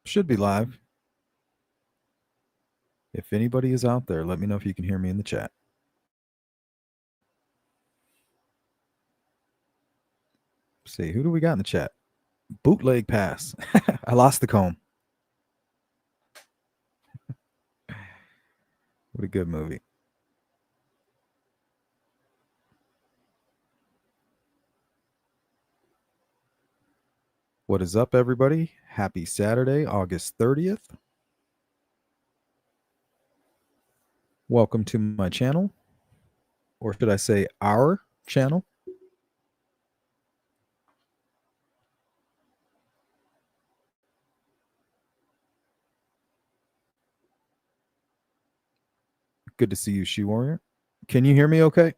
Should be live. If anybody is out there, let me know if you can hear me in the chat. Let's see, who do we got in the chat? Bootleg Pass. I lost the comb. What a good movie. What is up, everybody? Happy Saturday, August 30th. Welcome to my channel, or should I say our channel? Good to see you, She Warrior. Can you hear me okay?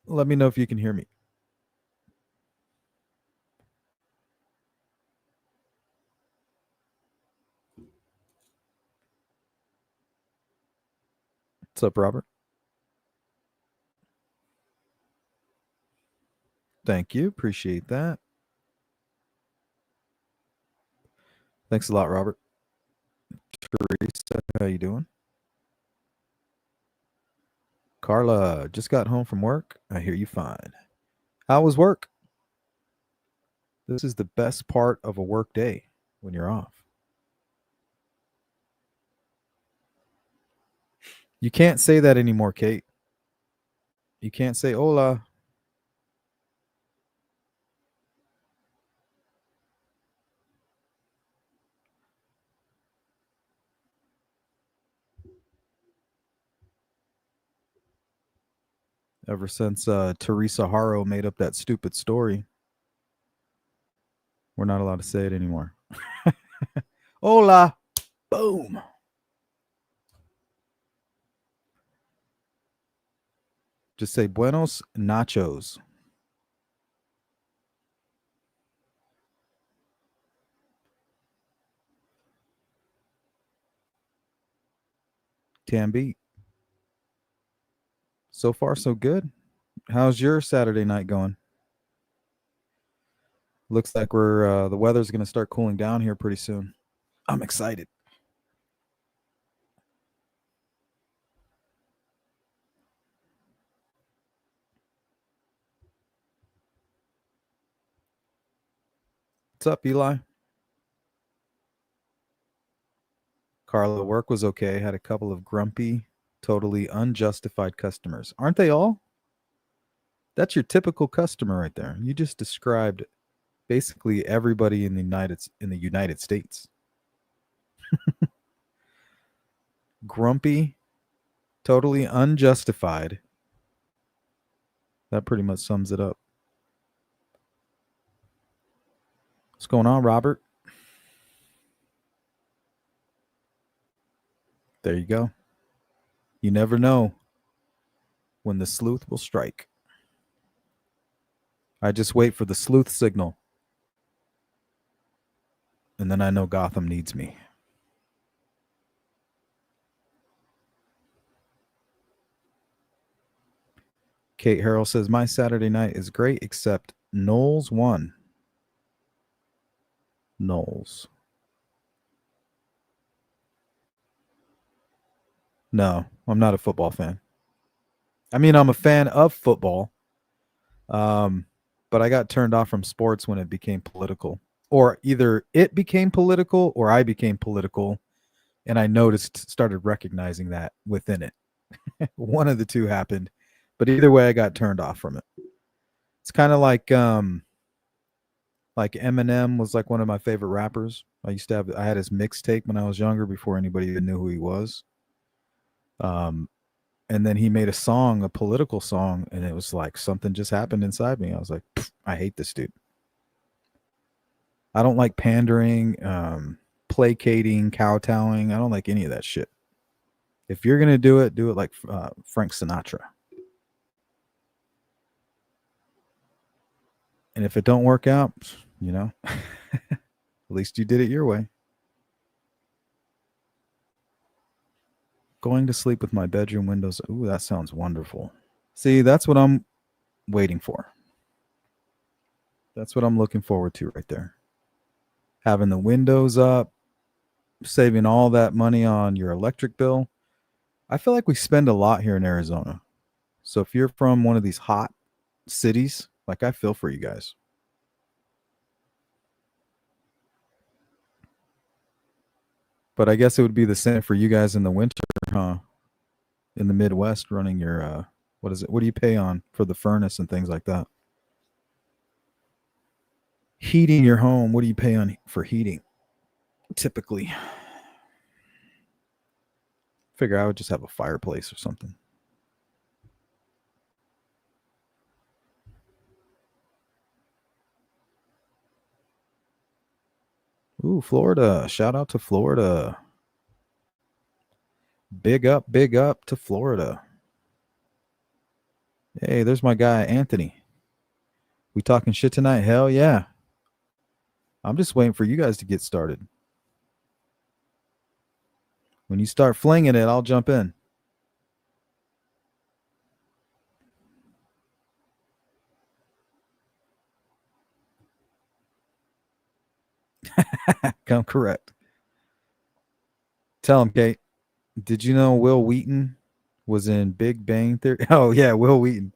Let me know if you can hear me. What's up, Robert? Thank you. Appreciate that. Thanks a lot, Robert. Teresa, how you doing? Carla, just got home from work. I hear you fine. How was work? This is the best part of a work day when you're off. You can't say that anymore, Kate. You can't say hola. Ever since Teresa Haro made up that stupid story, we're not allowed to say it anymore. Hola. Boom. Just say buenos nachos. Can be. So far, so good. How's your Saturday night going? Looks like we're the weather's going to start cooling down here pretty soon. I'm excited. What's up, Eli? Carla, work was okay. Had a couple of grumpy, totally unjustified customers. Aren't they all? That's your typical customer right there. You just described basically everybody in the United States. Grumpy, totally unjustified. That pretty much sums it up. What's going on, Robert? There you go. You never know when the sleuth will strike. I just wait for the sleuth signal. And then I know Gotham needs me. Kate Harrell says, my Saturday night is great, except Knowles won. Knowles. No, I'm not a football fan. I mean, I'm a fan of football. But I got turned off from sports when it became political. Or either it became political or I became political. And I started recognizing that within it. One of the two happened. But either way, I got turned off from it. It's kind of like Eminem was like one of my favorite rappers. I had his mixtape when I was younger before anybody even knew who he was. And then he made a song, a political song, and it was like something just happened inside me. I was like, I hate this dude. I don't like pandering, placating, kowtowing. I don't like any of that shit. If you're going to do it like Frank Sinatra. And if it don't work out, at least you did it your way. Going to sleep with my bedroom windows. Ooh, that sounds wonderful. See, that's what I'm waiting for. That's what I'm looking forward to right there. Having the windows up, saving all that money on your electric bill. I feel like we spend a lot here in Arizona. So if you're from one of these hot cities, like I feel for you guys. But I guess it would be the same for you guys in the winter, huh? In the Midwest, running your what is it? What do you pay on for the furnace and things like that? Heating your home. What do you pay on for heating? Typically, figure I would just have a fireplace or something. Ooh, Florida! Shout out to Florida. Big up to Florida. Hey, there's my guy Anthony. We talking shit tonight? Hell yeah! I'm just waiting for you guys to get started. When you start flinging it, I'll jump in. Come correct. Tell him, Kate. Did you know Will Wheaton was in Big Bang Theory? Oh yeah, Will Wheaton.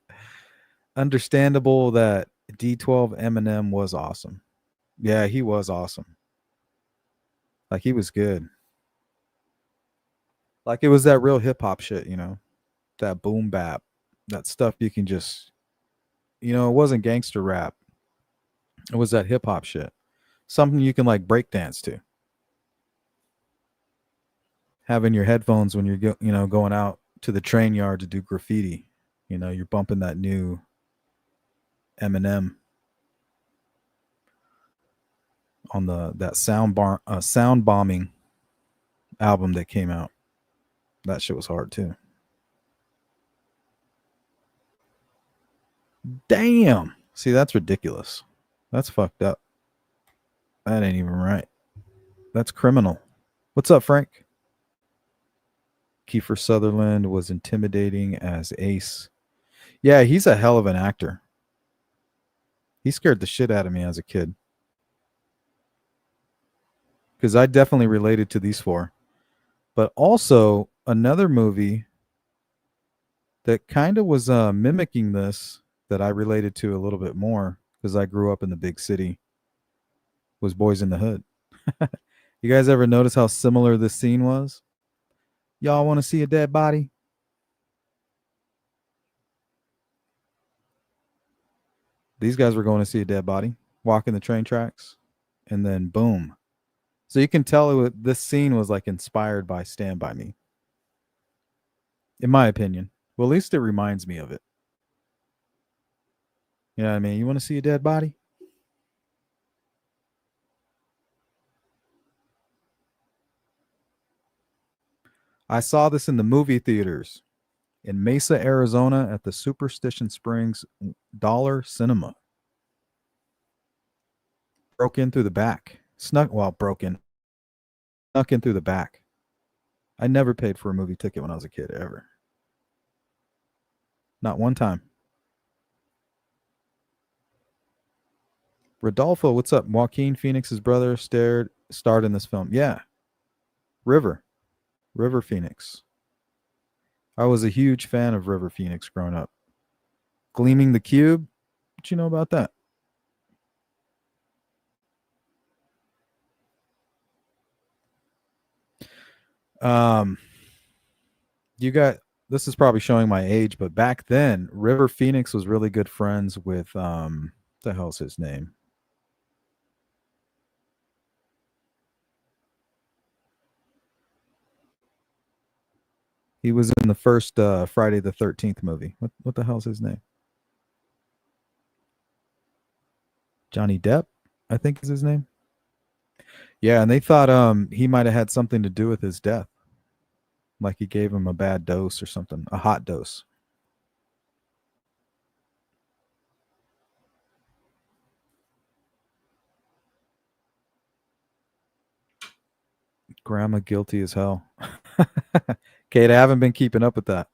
Understandable that D12 Eminem was awesome. Yeah, he was awesome. Like he was good. Like it was that real hip hop shit, that boom bap, that stuff you can just, it wasn't gangster rap. It was that hip hop shit. Something you can like break dance to. Having your headphones when going out to the train yard to do graffiti. You're bumping that new Eminem on that sound bombing album that came out. That shit was hard too. Damn. See, that's ridiculous. That's fucked up. That ain't even right. That's criminal. What's up, Frank? Kiefer Sutherland was intimidating as Ace. Yeah, he's a hell of an actor. He scared the shit out of me as a kid. Because I definitely related to these four. But also, another movie that kind of was mimicking this that I related to a little bit more because I grew up in the big city was Boys in the Hood. You guys ever notice how similar this scene was? Y'all want to see a dead body? These guys were going to see a dead body, walking the train tracks, and then boom. So you can tell this scene was like inspired by Stand By Me, in my opinion. Well, at least it reminds me of it. You know what I mean? You want to see a dead body? I saw this in the movie theaters in Mesa, Arizona at the Superstition Springs Dollar Cinema. Broke in through the back. Snuck in through the back. I never paid for a movie ticket when I was a kid, ever. Not one time. Rodolfo, what's up? Joaquin Phoenix's brother starred in this film. Yeah. River. River Phoenix. I was a huge fan of River Phoenix growing up. Gleaming the Cube. What you know about that? Um, you got this is probably showing my age, but back then, River Phoenix was really good friends with what the hell's his name? He was in the first Friday the 13th movie. What the hell's his name? Johnny Depp, I think is his name. Yeah, and they thought he might have had something to do with his death. Like he gave him a bad dose or something, a hot dose. Grandma guilty as hell. Kate, I haven't been keeping up with that.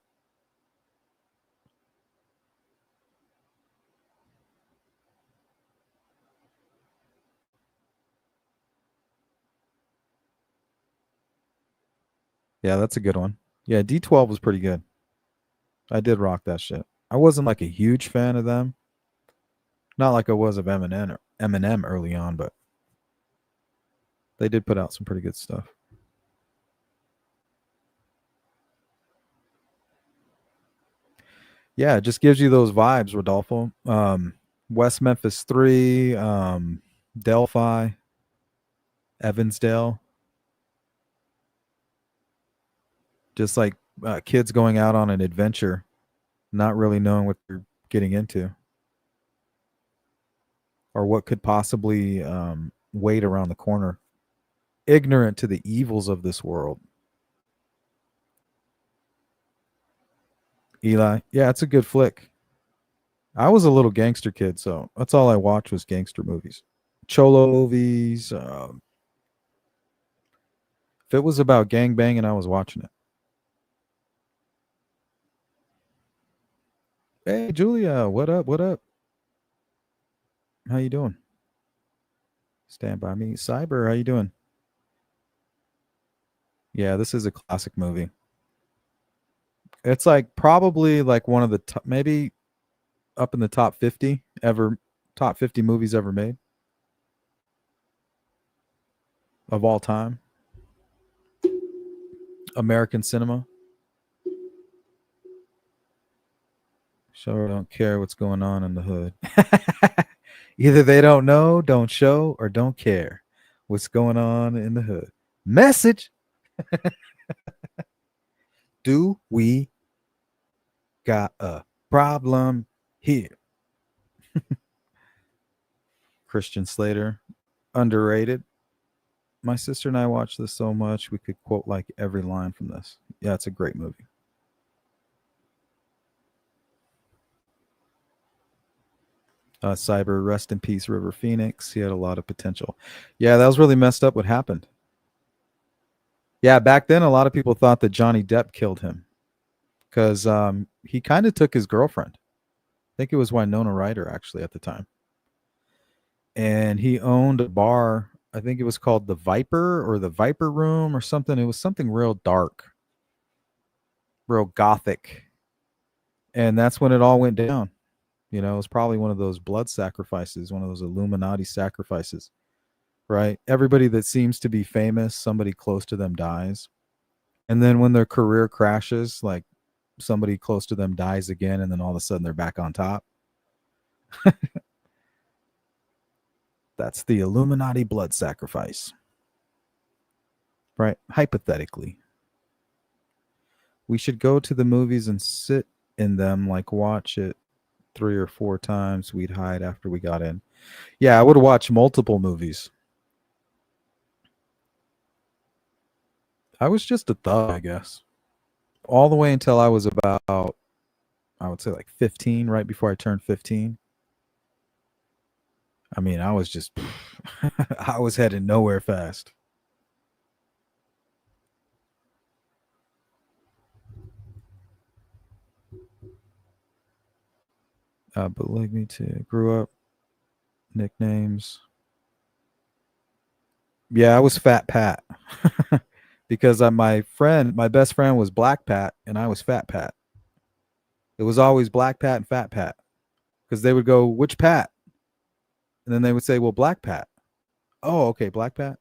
Yeah, that's a good one. Yeah, D12 was pretty good. I did rock that shit. I wasn't like a huge fan of them. Not like I was of Eminem early on, but they did put out some pretty good stuff. Yeah, it just gives you those vibes, Rodolfo. West Memphis 3, Delphi, Evansdale. Just like kids going out on an adventure, not really knowing what they're getting into or what could possibly wait around the corner, ignorant to the evils of this world. Eli, yeah, it's a good flick. I was a little gangster kid, so that's all I watched was gangster movies, cholo movies. If it was about gang banging, I was watching it. Hey, Julia, what up? What up? How you doing? Stand by me, Cyber. How you doing? Yeah, this is a classic movie. It's like probably like one of the top, maybe up in the top 50 ever, top 50 movies ever made of all time. American cinema. Sure don't care what's going on in the hood. Either they don't know, don't show, or don't care what's going on in the hood. Message. Do we got a problem here? Christian Slater, underrated. My sister and I watched this so much we could quote like every line from this. Yeah, it's a great movie. Cyber, rest in peace, River Phoenix. He had a lot of potential. Yeah, that was really messed up what happened. Yeah, back then a lot of people thought that Johnny Depp killed him because he kind of took his girlfriend. I think it was Winona Ryder actually at the time, and he owned a bar. I think it was called the Viper or the Viper Room or something. It was something real dark, real gothic, and that's when it all went down. You know, it was probably one of those blood sacrifices, one of those Illuminati sacrifices, right? Everybody that seems to be famous, somebody close to them dies. And then when their career crashes, like somebody close to them dies again, and then all of a sudden they're back on top. That's the Illuminati blood sacrifice, right? Hypothetically, we should go to the movies and sit in them, like watch it 3 or 4 times. We'd hide after we got in. Yeah, I would watch multiple movies. I was just a thug, I guess, all the way until I was about, I would say like 15, right before I turned 15. I mean, I was just, I was heading nowhere fast. But like me too. Grew up, nicknames. Yeah, I was Fat Pat because my best friend was Black Pat, and I was Fat Pat. It was always Black Pat and Fat Pat because they would go, "Which Pat?" And then they would say, "Well, Black Pat." Oh, okay, Black Pat.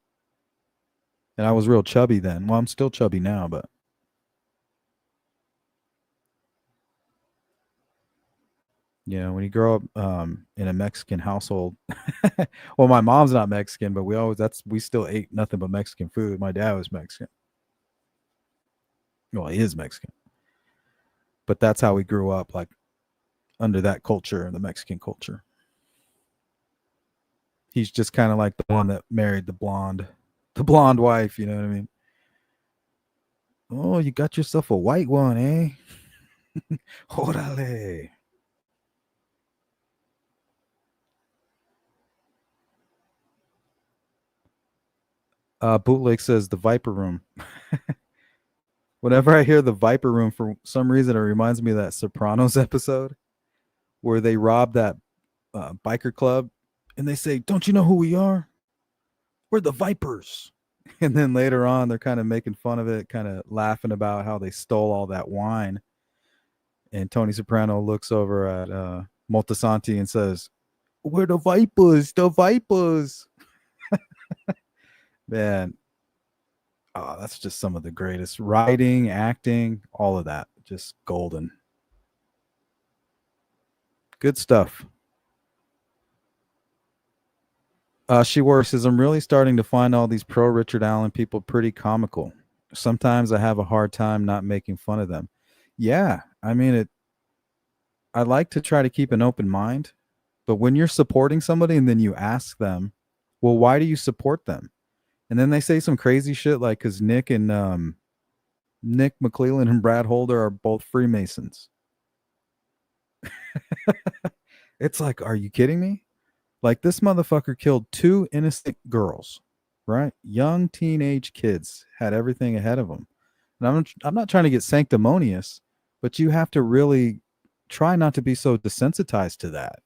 And I was real chubby then. Well, I'm still chubby now, but when you grow up in a Mexican household, well, my mom's not Mexican, but we still ate nothing but Mexican food. My dad was Mexican. Well, he is Mexican, but that's how we grew up, like under that culture, the Mexican culture. He's just kind of like the one that married the blonde wife. You know what I mean? Oh, you got yourself a white one, eh? Orale. Bootleg says the Viper Room. Whenever I hear the Viper Room, for some reason, it reminds me of that Sopranos episode where they rob that biker club and they say, "Don't you know who we are? We're the Vipers." And then later on, they're kind of making fun of it, kind of laughing about how they stole all that wine. And Tony Soprano looks over at Moltisanti and says, "We're the Vipers, the Vipers." Man, oh, that's just some of the greatest writing, acting, all of that. Just golden. Good stuff. She works says, I'm really starting to find all these pro Richard Allen people pretty comical. Sometimes I have a hard time not making fun of them. Yeah, I mean it. I like to try to keep an open mind, but when you're supporting somebody and then you ask them, well, why do you support them? And then they say some crazy shit like, because Nick McClellan and Brad Holder are both Freemasons. It's like, are you kidding me? Like, this motherfucker killed two innocent girls, right? Young teenage kids had everything ahead of them. And I'm not trying to get sanctimonious, but you have to really try not to be so desensitized to that.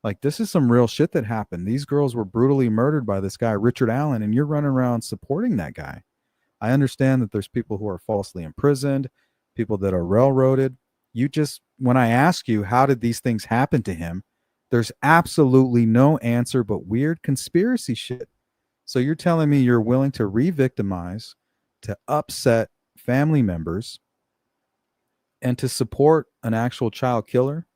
Like, this is some real shit that happened. These girls were brutally murdered by this guy, Richard Allen, and you're running around supporting that guy. I understand that there's people who are falsely imprisoned, people that are railroaded. You just, when I ask you, how did these things happen to him? There's absolutely no answer but weird conspiracy shit. So you're telling me you're willing to re-victimize, to upset family members, and to support an actual child killer,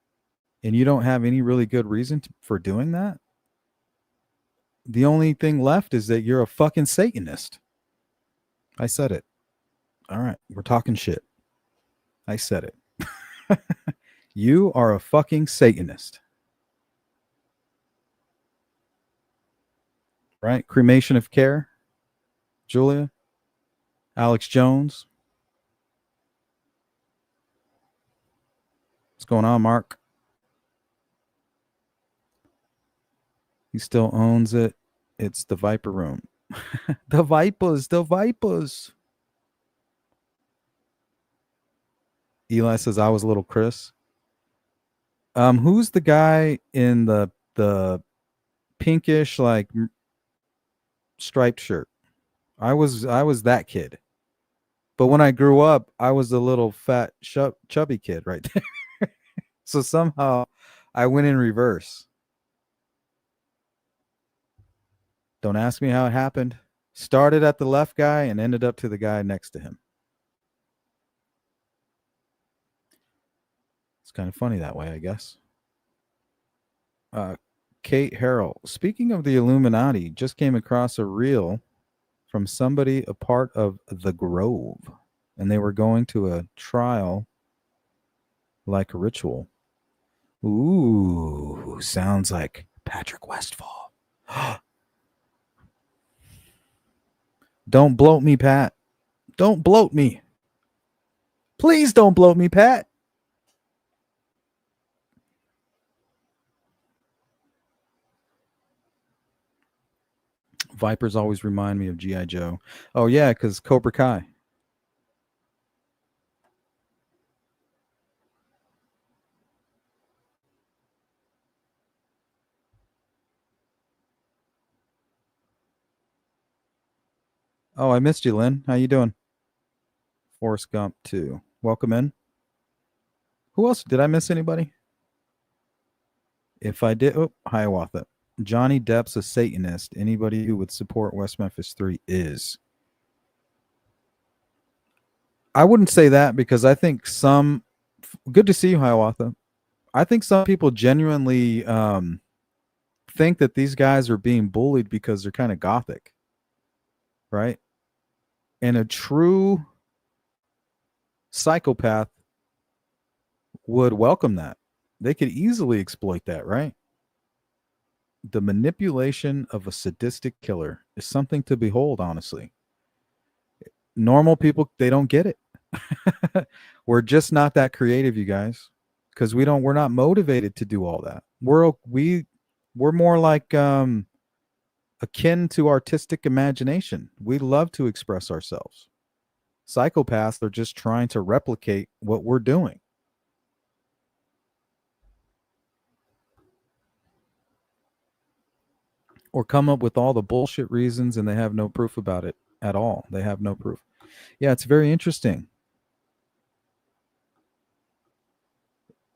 and you don't have any really good reason for doing that? The only thing left is that you're a fucking Satanist. I said it. All right, we're talking shit. I said it. You are a fucking Satanist. Right? Cremation of Care, Julia, Alex Jones. What's going on, Mark? He still owns it. It's the Viper Room. The Vipers, the Vipers. Eli says I was little Chris. Who's the guy in the pinkish like striped shirt? I was that kid. But when I grew up, I was a little fat chubby kid right there. So somehow I went in reverse. Don't ask me how it happened. Started at the left guy and ended up to the guy next to him. It's kind of funny that way, I guess. Kate Harrell. Speaking of the Illuminati, just came across a reel from somebody a part of the Grove, and they were going to a trial like a ritual. Ooh, sounds like Patrick Westfall. Don't bloat me, Pat. Don't bloat me. Please don't bloat me, Pat. Vipers always remind me of G.I. Joe. Oh, yeah, because Cobra Kai. Oh, I missed you, Lynn. How you doing? Forrest Gump 2. Welcome in. Who else? Did I miss anybody? If I did, oh, Hiawatha. Johnny Depp's a Satanist. Anybody who would support West Memphis 3 is. I wouldn't say that because I think some. Good to see you, Hiawatha. I think some people genuinely think that these guys are being bullied because they're kind of gothic, right? And a true psychopath would welcome that. They could easily exploit that, right? The manipulation of a sadistic killer is something to behold, honestly. Normal people, they don't get it. We're just not that creative, you guys, because we're not motivated to do all that. We're more like akin to artistic imagination. We love to express ourselves. Psychopaths are just trying to replicate what we're doing. Or come up with all the bullshit reasons and they have no proof about it. at all. They have no proof. Yeah, it's very interesting.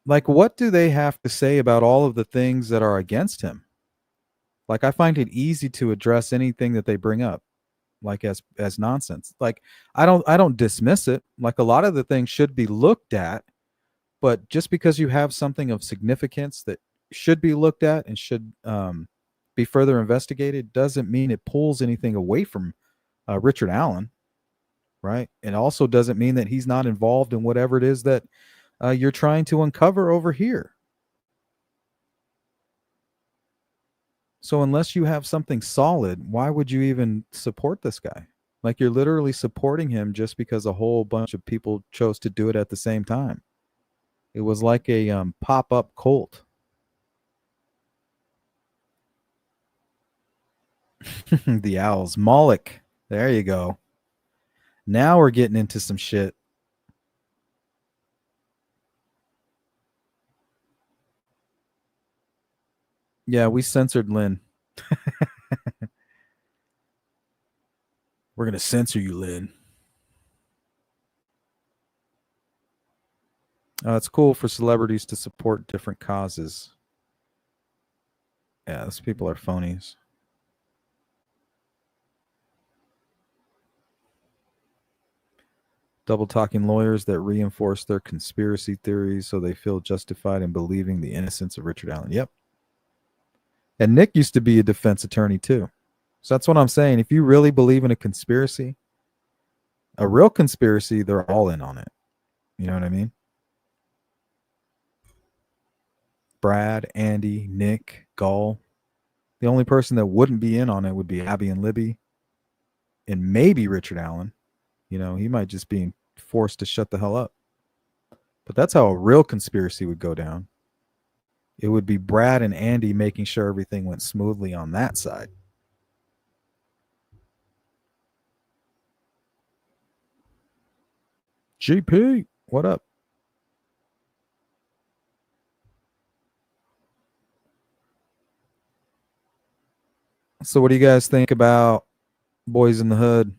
Like, what do they have to say about all of the things that are against him? Like, I find it easy to address anything that they bring up, like as nonsense. Like, I don't dismiss it. Like, a lot of the things should be looked at, but just because you have something of significance that should be looked at and should be further investigated doesn't mean it pulls anything away from Richard Allen, right? It also doesn't mean that he's not involved in whatever it is that you're trying to uncover over here. So unless you have something solid, why would you even support this guy? Like, you're literally supporting him just because a whole bunch of people chose to do it at the same time. It was like a pop-up cult. The owls. Moloch. There you go. Now we're getting into some shit. Yeah, we censored Lynn. We're going to censor you, Lynn. It's cool for celebrities to support different causes. Yeah, those people are phonies. Double talking lawyers that reinforce their conspiracy theories so they feel justified in believing the innocence of Richard Allen. Yep. And Nick used to be a defense attorney too. So that's what I'm saying. If you really believe in a conspiracy, a real conspiracy, they're all in on it. You know what I mean? Brad, Andy, Nick, Gull. The only person that wouldn't be in on it would be Abby and Libby, and maybe Richard Allen. You know, he might just be forced to shut the hell up. But that's how a real conspiracy would go down. It would be Brad and Andy making sure everything went smoothly on that side. GP, what up? So, what do you guys think about Boys in the Hood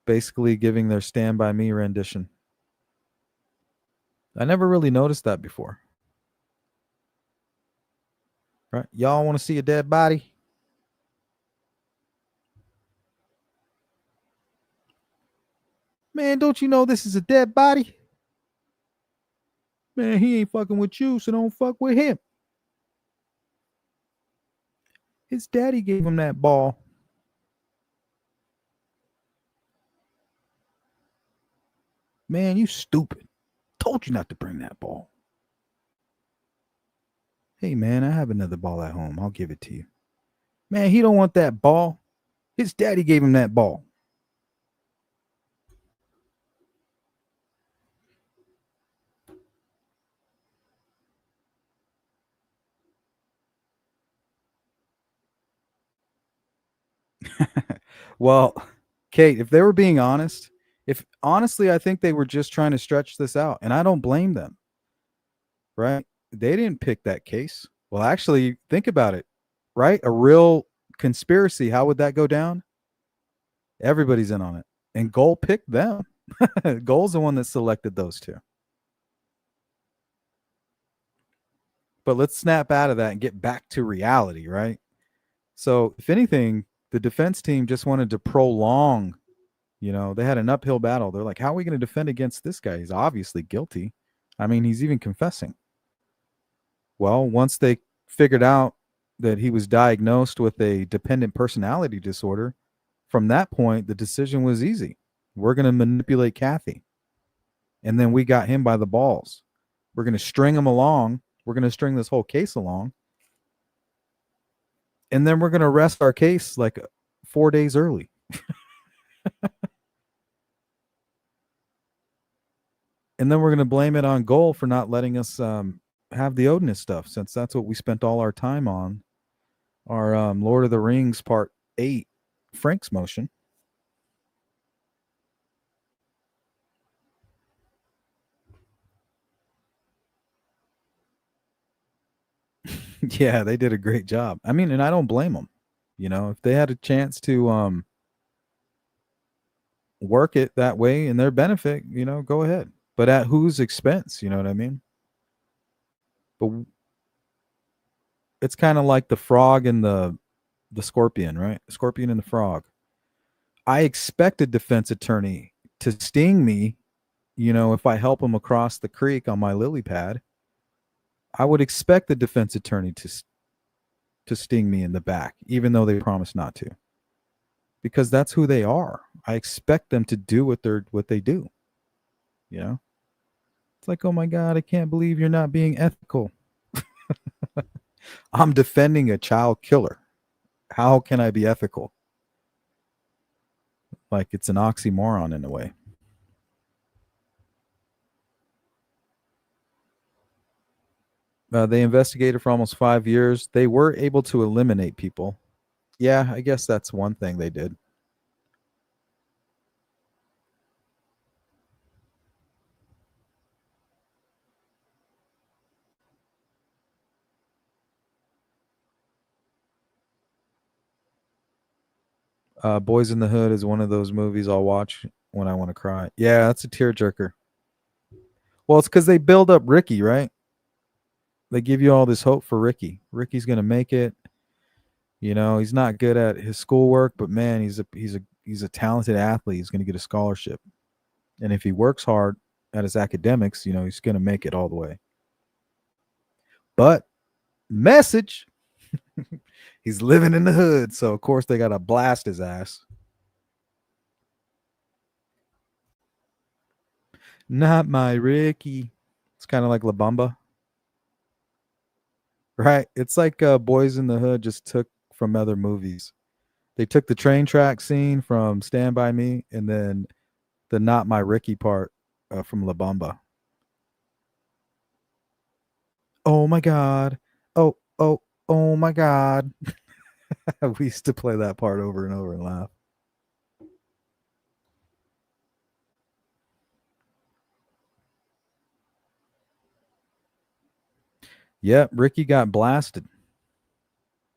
basically giving their Stand By Me rendition? I never really noticed that before. Right? Y'all want to see a dead body? Man, don't you know this is a dead body? Man, he ain't fucking with you, so don't fuck with him. His daddy gave him that ball. Man, you stupid. Told you not to bring that ball. Hey, man, I have another ball at home. I'll give it to you. Man, he don't want that ball. His daddy gave him that ball. Well, Kate, if they were being honest, if honestly, I think they were just trying to stretch this out, and I don't blame them, right? They didn't pick that case. Well, actually, think about it, right? A real conspiracy, how would that go down? Everybody's in on it. And Goal picked them. Goal's the one that selected those two. But let's snap out of that and get back to reality, right? So, if anything, the defense team just wanted to prolong, they had an uphill battle. They're like, how are we going to defend against this guy? He's obviously guilty. I mean, he's even confessing. Well, once they figured out that he was diagnosed with a dependent personality disorder, from that point, the decision was easy. We're going to manipulate Kathy. And then we got him by the balls. We're going to string him along. We're going to string this whole case along. And then we're going to rest our case like 4 days early. And then we're going to blame it on Goal for not letting us have the Odinist stuff, since that's what we spent all our time on. Our Lord of the Rings Part 8, Frank's motion. Yeah, they did a great job. I mean, and I don't blame them. If they had a chance to work it that way in their benefit, go ahead. But at whose expense? You know what I mean? But it's kind of like the frog and the scorpion, right? Scorpion and the frog. I expect a defense attorney to sting me, if I help him across the creek on my lily pad. I would expect the defense attorney to sting me in the back, even though they promise not to, because that's who they are. I expect them to do what they do. You know, it's like, oh my God, I can't believe you're not being ethical. I'm defending a child killer. How can I be ethical? Like, it's an oxymoron in a way. They investigated for almost 5 years. They were able to eliminate people. Yeah, I guess that's one thing they did. Boys in the Hood is one of those movies I'll watch when I want to cry. Yeah, that's a tearjerker. Well, it's because they build up Ricky, right? They give you all this hope for Ricky. Ricky's gonna make it. He's not good at his schoolwork, but man, he's a talented athlete. He's gonna get a scholarship, and if he works hard at his academics, he's gonna make it all the way. But message, he's living in the hood, so of course they gotta blast his ass. Not my Ricky. It's kind of like La Bamba. Right. It's like Boys in the Hood just took from other movies. They took the train track scene from Stand By Me and then the Not My Ricky part from La Bamba. Oh my God. Oh, oh, oh my God. We used to play that part over and over and laugh. Yep. Ricky got blasted.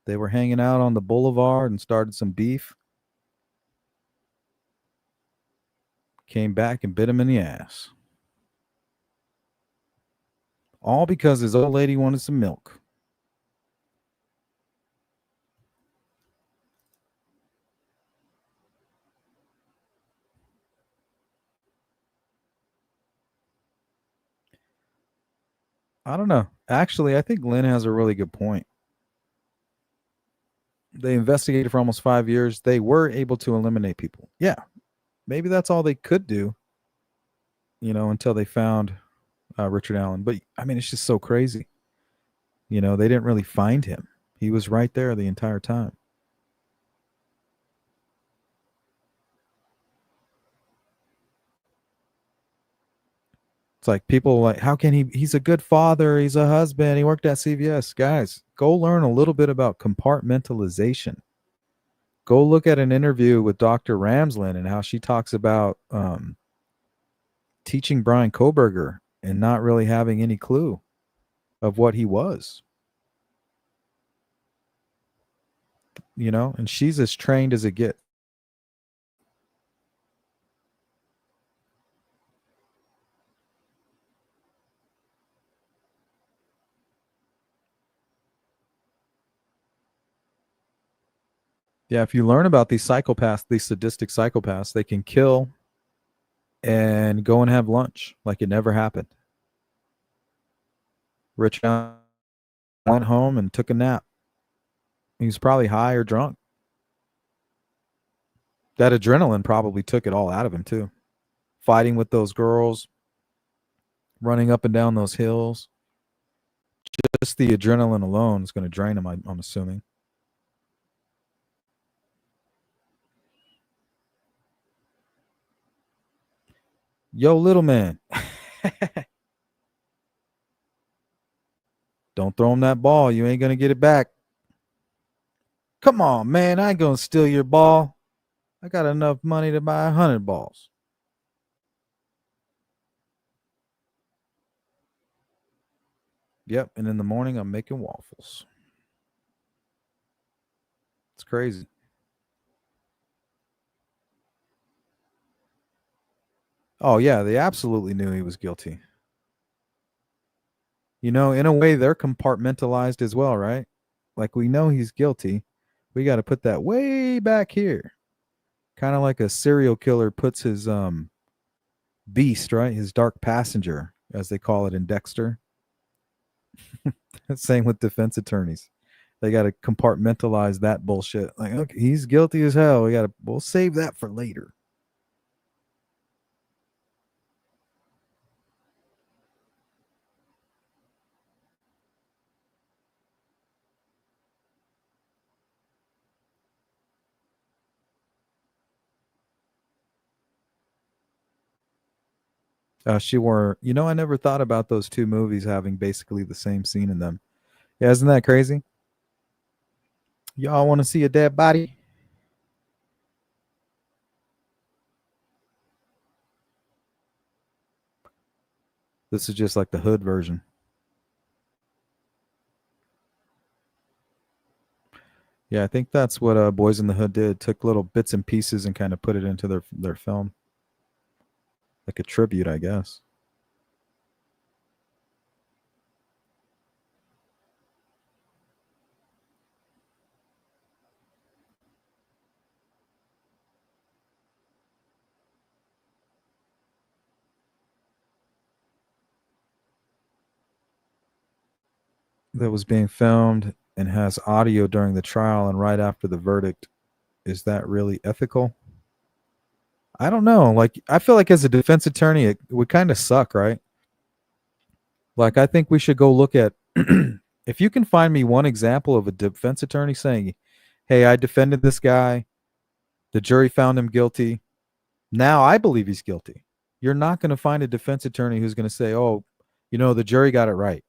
They were hanging out on the boulevard and started some beef. Came back and bit him in the ass. All because his old lady wanted some milk. I don't know. Actually, I think Lynn has a really good point. They investigated for almost 5 years. They were able to eliminate people. Yeah, maybe that's all they could do, until they found Richard Allen. But I mean, it's just so crazy. They didn't really find him. He was right there the entire time. It's like people like, how can he's a good father. He's a husband. He worked at CVS. Guys, go learn a little bit about compartmentalization. Go look at an interview with Dr. Ramslin and how she talks about teaching Brian Koberger and not really having any clue of what he was. And she's as trained as it gets. Yeah, if you learn about these psychopaths, these sadistic psychopaths, they can kill and go and have lunch like it never happened. Rich went home and took a nap. He was probably high or drunk. That adrenaline probably took it all out of him too. Fighting with those girls, running up and down those hills. Just the adrenaline alone is going to drain him, I'm assuming. Yo, little man. Don't throw him that ball. You ain't going to get it back. Come on, man. I ain't going to steal your ball. I got enough money to buy 100 balls. Yep. And in the morning, I'm making waffles. It's crazy. Oh yeah, they absolutely knew he was guilty. You know, in a way, they're compartmentalized as well, right? Like we know he's guilty. We got to put that way back here. Kind of like a serial killer puts his beast, right? His dark passenger, as they call it in Dexter. Same with defense attorneys. They got to compartmentalize that bullshit. Like, okay, he's guilty as hell. We'll save that for later. She wore, I never thought about those two movies having basically the same scene in them. Yeah, isn't that crazy? Y'all want to see a dead body? This is just like the hood version. Yeah, I think that's what Boys in the Hood did. Took little bits and pieces and kind of put it into their film, like a tribute, I guess. That was being filmed and has audio during the trial and right after the verdict. Is that really ethical? I don't know. Like, I feel like as a defense attorney, it would kind of suck, right? Like, I think we should go look at if you can find me one example of a defense attorney saying, "Hey, I defended this guy. The jury found him guilty. Now I believe he's guilty." You're not going to find a defense attorney who's going to say, "Oh, the jury got it right.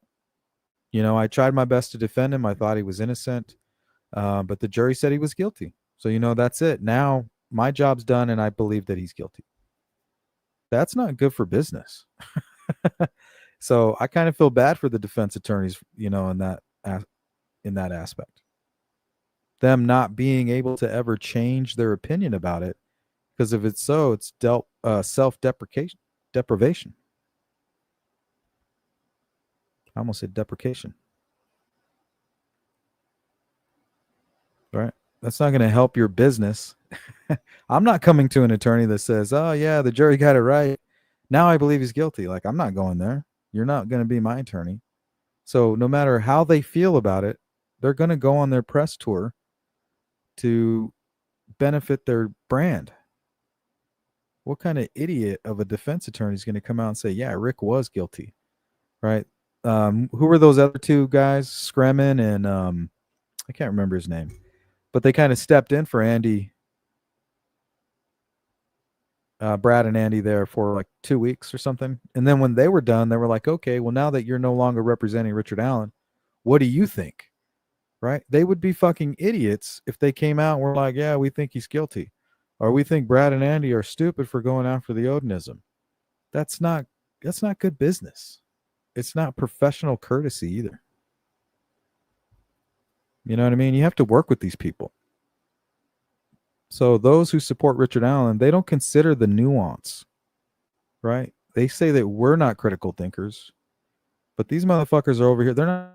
I tried my best to defend him. I thought he was innocent, but the jury said he was guilty. So, that's it. Now my job's done, and I believe that he's guilty." That's not good for business. So I kind of feel bad for the defense attorneys, in that aspect. Them not being able to ever change their opinion about it, because if it's so, it's self-deprecation, deprivation. I almost said deprecation, right? That's not going to help your business. I'm not coming to an attorney that says, "Oh yeah, the jury got it right. Now I believe he's guilty." Like, I'm not going there. You're not going to be my attorney. So no matter how they feel about it, they're going to go on their press tour to benefit their brand. What kind of idiot of a defense attorney is going to come out and say, "Yeah, Rick was guilty," right? Who were those other two guys, Scremin and I can't remember his name, but they kind of stepped in for Andy, Brad and Andy there for like 2 weeks or something, and then when they were done, they were like, "Okay, well now that you're no longer representing Richard Allen, what do you think?" Right? They would be fucking idiots if they came out and were like, "Yeah, we think he's guilty," or "We think Brad and Andy are stupid for going after the Odinism." That's not that's not good business. It's not professional courtesy either. You know what I mean? You have to work with these people. So those who support Richard Allen, they don't consider the nuance, right? They say that we're not critical thinkers, but these motherfuckers are over here. They're not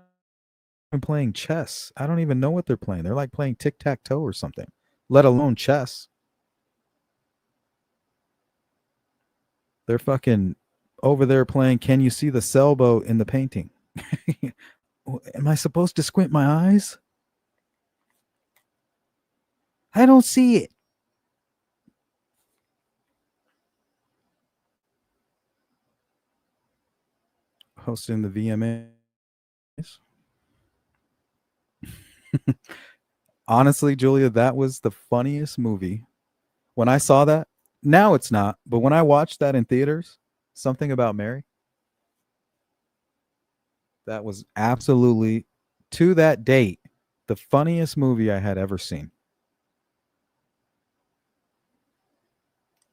even playing chess. I don't even know what they're playing. They're like playing tic tac toe or something, let alone chess. They're fucking over there playing Can You See the Sailboat in the Painting? Am I supposed to squint my eyes? I don't see it. Hosting the VMAs. Honestly, Julia, that was the funniest movie. When I saw that, now it's not, but when I watched that in theaters, Something About Mary, that was absolutely, to that date, the funniest movie I had ever seen.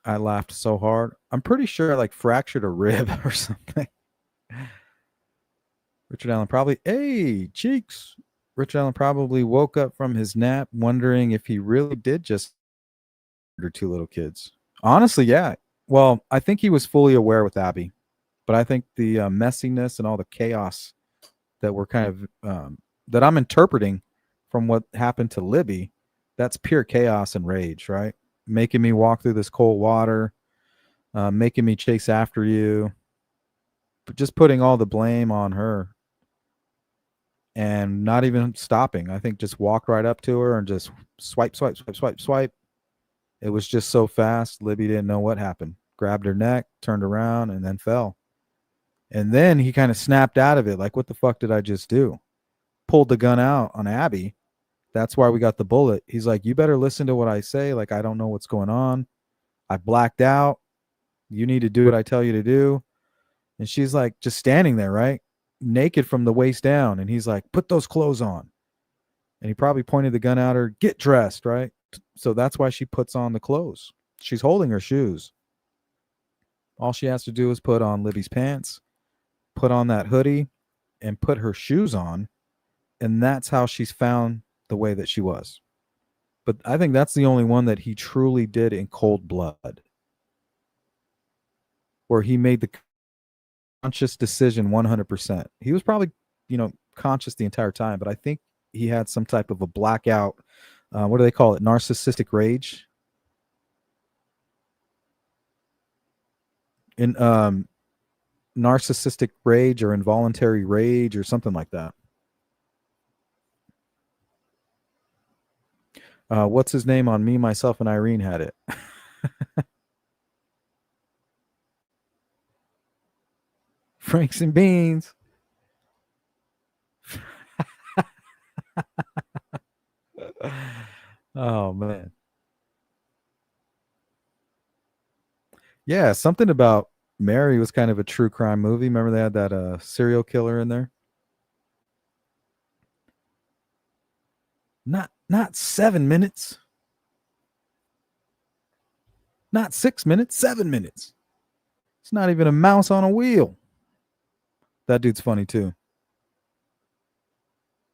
I laughed so hard. I'm pretty sure I like fractured a rib or something. Richard Allen probably, hey, cheeks. Richard Allen probably woke up from his nap wondering if he really did just murder two little kids. Honestly, yeah. Well, I think he was fully aware with Abby, but I think the messiness and all the chaos that we're kind of that I'm interpreting from what happened to Libby, that's pure chaos and rage, right? Making me walk through this cold water, making me chase after you, just putting all the blame on her and not even stopping. I think just walk right up to her and just swipe, swipe, swipe, swipe, swipe. It was just so fast. Libby didn't know what happened. Grabbed her neck, turned around, and then fell. And then he kind of snapped out of it. Like, what the fuck did I just do? Pulled the gun out on Abby. That's why we got the bullet. He's like, you better listen to what I say. Like, I don't know what's going on. I blacked out. You need to do what I tell you to do. And she's like, just standing there, right? Naked from the waist down. And he's like, put those clothes on. And he probably pointed the gun at her, get dressed, right? So that's why she puts on the clothes. She's holding her shoes. All she has to do is put on Libby's pants, put on that hoodie, and put her shoes on. And that's how she's found the way that she was. But I think that's the only one that he truly did in cold blood, where he made the conscious decision 100%. He was probably, conscious the entire time, but I think he had some type of a blackout. What do they call it? Narcissistic rage. In narcissistic rage or involuntary rage or something like that. What's his name on Me, Myself, and Irene had it? Franks and Beans. Oh, man. Yeah, something about Mary was kind of a true crime movie. Remember they had that serial killer in there? Not 7 minutes. Not 6 minutes, 7 minutes. It's not even a mouse on a wheel. That dude's funny too.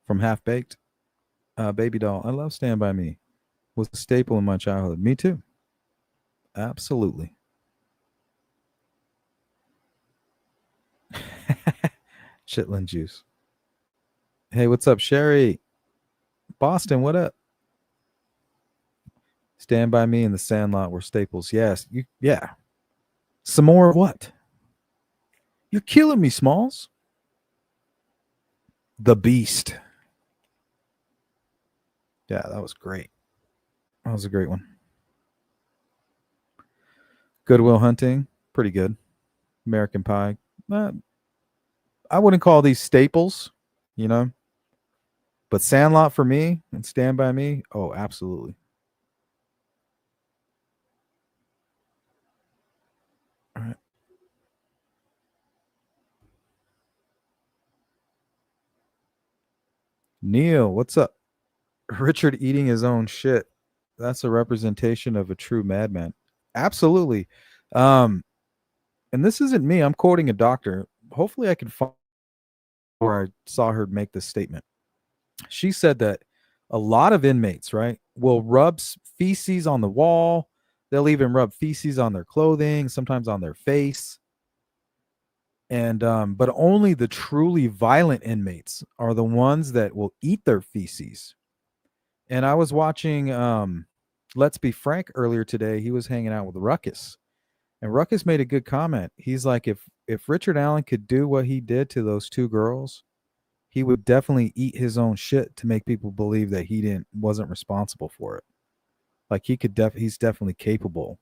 From Half Baked. Baby Doll. I love Stand By Me. Was a staple in my childhood. Me too. Absolutely. Chitlin juice. Hey, what's up, Sherry? Boston, what up? Stand By Me and The Sandlot were staples. Yes. Yeah. Some more of what? You're killing me, Smalls. The Beast. Yeah, that was great. That was a great one. Good Will Hunting, pretty good. American Pie. I wouldn't call these staples, but Sandlot for me and Stand By Me, oh, absolutely. All right. Neil, what's up? Richard eating his own shit. That's a representation of a true madman. Absolutely. Um, and this isn't me. I'm quoting a doctor. Hopefully I can find where I saw her make this statement. She said that a lot of inmates, right, will rub feces on the wall. They'll even rub feces on their clothing, sometimes on their face. And but only the truly violent inmates are the ones that will eat their feces. And I was watching Let's Be Frank earlier today. He was hanging out with Ruckus. And Ruckus made a good comment. He's like, if Richard Allen could do what he did to those two girls, he would definitely eat his own shit to make people believe that he wasn't responsible for it. Like he's definitely capable.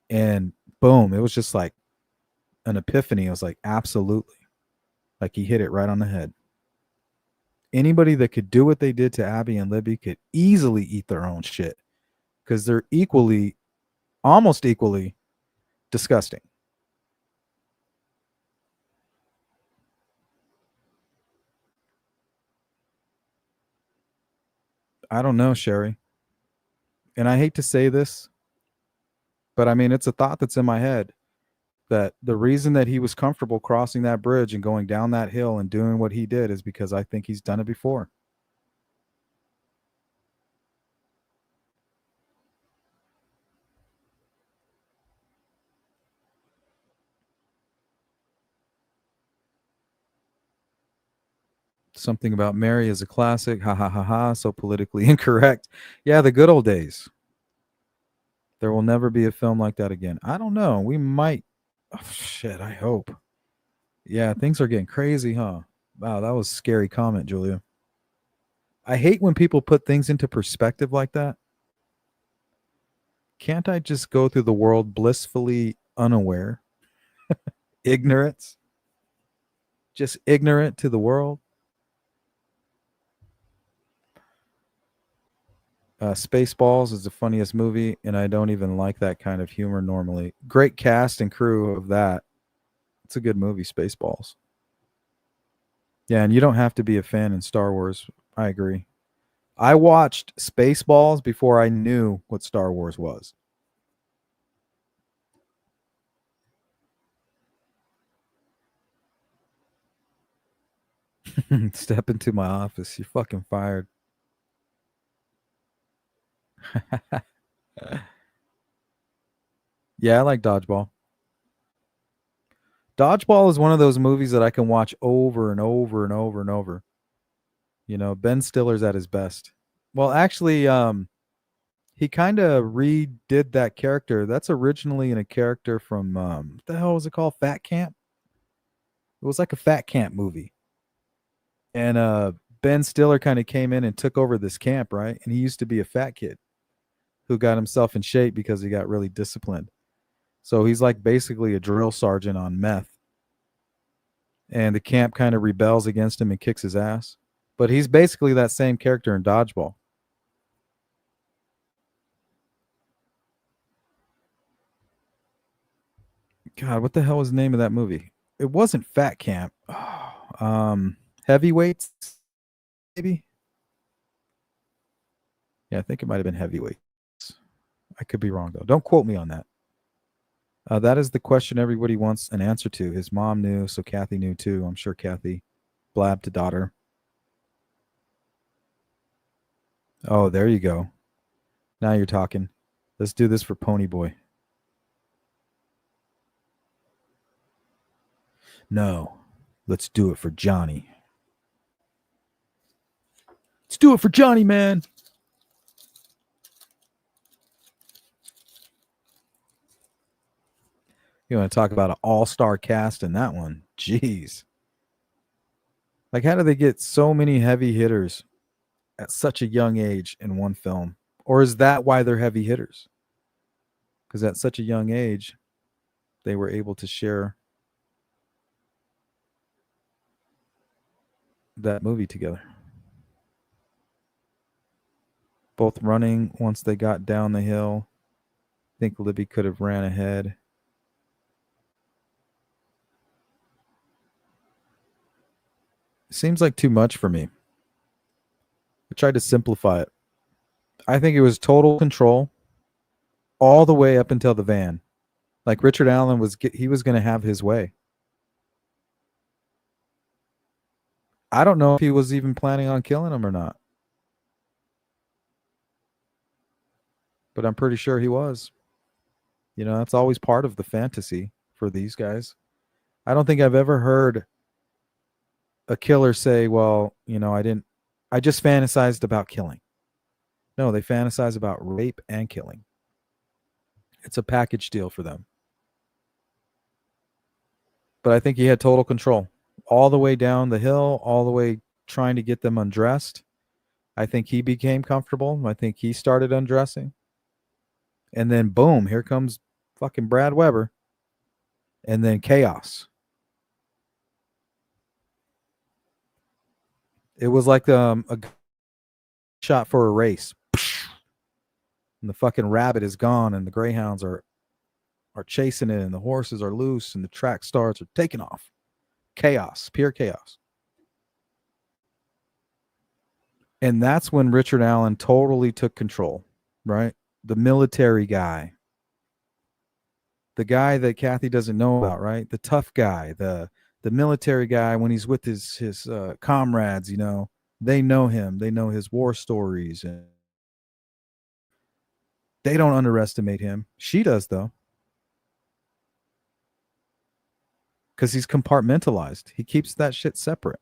And boom, it was just like an epiphany. I was like, absolutely. Like he hit it right on the head. Anybody that could do what they did to Abby and Libby could easily eat their own shit because they're almost equally disgusting. I don't know, Sherry. And I hate to say this, but I mean, it's a thought that's in my head that the reason that he was comfortable crossing that bridge and going down that hill and doing what he did is because I think he's done it before. Something About Mary is a classic. Ha ha ha ha. So politically incorrect. Yeah, the good old days. There will never be a film like that again. I don't know. We might. Oh, shit, I hope. Yeah, things are getting crazy, huh? Wow, that was a scary comment, Julia. I hate when people put things into perspective like that. Can't I just go through the world blissfully unaware? Ignorance? Just ignorant to the world? Spaceballs is the funniest movie, and I don't even like that kind of humor normally. Great cast and crew of that. It's a good movie, Spaceballs. Yeah, and you don't have to be a fan in Star Wars. I agree. I watched Spaceballs before I knew what Star Wars was. Step into my office. You're fucking fired. Yeah, I like Dodgeball. Dodgeball is one of those movies that I can watch over and over and over and over. You know, Ben Stiller's at his best. Well, actually, he kind of redid that character. That's originally in a character from what the hell was it called? Fat Camp. It was like a Fat Camp movie, and Ben Stiller kind of came in and took over this camp, right? And he used to be a fat kid who got himself in shape because he got really disciplined. So he's like basically a drill sergeant on meth, and the camp kind of rebels against him and kicks his ass. But he's basically that same character in Dodgeball. God, what the hell was the name of that movie? It wasn't Fat Camp. Oh, Heavyweights, maybe. Yeah, I think it might have been Heavyweights. I could be wrong though. Don't quote me on that. That is the question everybody wants an answer to. His mom knew, so Kathy knew too. I'm sure Kathy blabbed to daughter. Oh, there you go. Now you're talking. Let's do this for Pony Boy. No, let's do it for Johnny. Let's do it for Johnny, man. You want to talk about an all-star cast in that one? Jeez. Like, how do they get so many heavy hitters at such a young age in one film? Or is that why they're heavy hitters? Because at such a young age, they were able to share that movie together. Both running once they got down the hill. I think Libby could have ran ahead. Seems like too much for me. I tried to simplify it. I think it was total control all the way up until the van. Like Richard Allen he was going to have his way. I don't know if he was even planning on killing him or not, but I'm pretty sure he was. You know, that's always part of the fantasy for these guys. I don't think I've ever heard a killer say, well, you know, I just fantasized about killing. No, they fantasize about rape and killing. It's a package deal for them. But I think he had total control all the way down the hill, all the way trying to get them undressed. I think he became comfortable. I think he started undressing. And then boom, here comes fucking Brad Weber. And then chaos. It was like a shot for a race. And the fucking rabbit is gone and the greyhounds are chasing it and the horses are loose and the track stars are taking off. Chaos, pure chaos. And that's when Richard Allen totally took control, right? The military guy, the guy that Kathy doesn't know about, right? The tough guy, the military guy. When he's with his comrades, you know, they know him, they know his war stories, and they don't underestimate him. She does though, because he's compartmentalized. He keeps that shit separate.